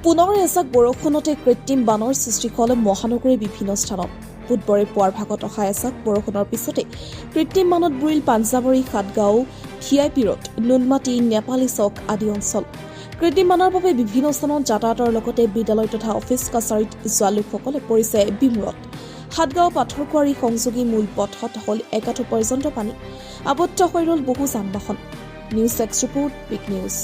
পুনৰ এজাক বৰষুণতে কৃত্ৰিম বানৰ সৃষ্টি হ'ল মহানগৰীৰ বিভিন্ন স্থানত। বুধবাৰে পুৱাৰ ভাগত অহা এজাক বৰষুণৰ পিছতে কৃত্ৰিম বানত বুৰিল পাঞ্জাবাৰী, সাতগাঁও, ভিআইপি ৰোড, নুনমাটি, নেপালী চক আদি অঞ্চল। কৃত্ৰিম বানৰ বাবে বিভিন্ন স্থানত যাতায়াতৰ লগতে বিদ্যালয় তথা অফিচ কাছাৰীত যোৱা লোকসকলে পৰিছে বিমূৰত। সাতগাঁও পাথৰকুৱাৰী সংযোগী মূল পথত হ'ল একাঠু পৰ্যন্ত পানী। আবদ্ধ হৈ ৰ'ল বহু যান বাহন। News x report, big news.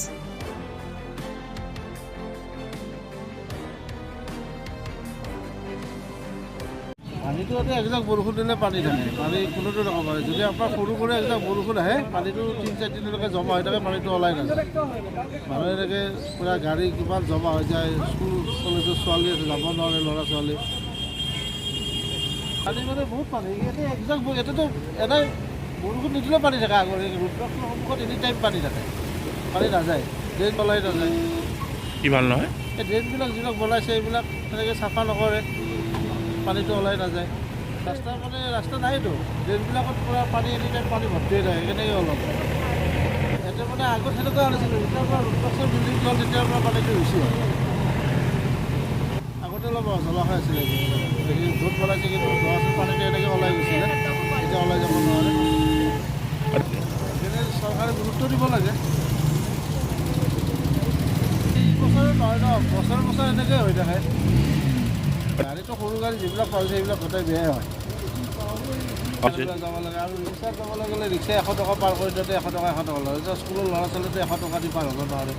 পানীটো একজাক বৰষুণ দিলে পানী থাকে, পানী কোনোটো ৰকম হয়। যদি আপোনাৰ সৰু সৰু একজাক বৰষুণ আহে, পানীটো 3-4 দিনলৈকে জমা হৈ থাকে, পানীটো ওলাই নাযায়। মানুহে এনেকৈ পূৰা গাড়ী কিমান জমা হৈ যায়, স্কুল কলেজৰ ছোৱালী যাব নোৱাৰে, ল'ৰা ছোৱালী। পানী মানে বহুত পানী। ইয়াতে একজাক ইয়াতেতো এনেই বৰষুণ নিদিলেও পানী থাকে। আগৰ ৰুদ্ৰাক্ষৰ সন্মুখত এনি টাইম পানী থাকে, পানী নাযায়, ড্ৰেইন ওলাই নাযায়। কি ভাল নহয়? এই ড্ৰেইনবিলাক যিবিলাক বনাইছে এইবিলাক তেনেকৈ চাফা নকৰে, পানীটো ওলাই নাযায়। ৰাস্তা নাইতো, ড্ৰেইনবিলাকত পূৰা পানী এনি টাইম পানী ভৰ্তি হৈ থাকে। কেনেকৈ অলপ ইয়াতে মানে আগত সেনেকুৱা নাছিলে। যেতিয়াৰ পৰা ৰুদ্ৰাক্ষৰ বিল্ডিং হ'ল তেতিয়াৰ পৰা পানীটো বেছি হয়। আগতে অলপ জলাশয় আছিলে, য'ত বনাইছে কিন্তু ধৰাচোন পানীটো এনেকৈ ওলাই গৈছিলে, এতিয়া ওলাই যাব নোৱাৰে। সেইকাৰণে চৰকাৰে গুৰুত্ব দিব লাগে। বছৰে নহয় ন, বছৰে বছৰে এনেকৈ হৈ থাকে। গাড়ীটো সৰু গাড়ী যিবিলাক পাইছে সেইবিলাক গোটেই বেয়াই হয়। যাব লাগে আৰু ৰিক্সাত যাব লাগিলে ৰিক্সাই 100 টকা পাৰ কৰি দিওঁতে 100 টকা লয়। এতিয়া স্কুলৰ ল'ৰা ছোৱালীটো 100 টকা দি পাৰ হ'ব নোৱাৰে।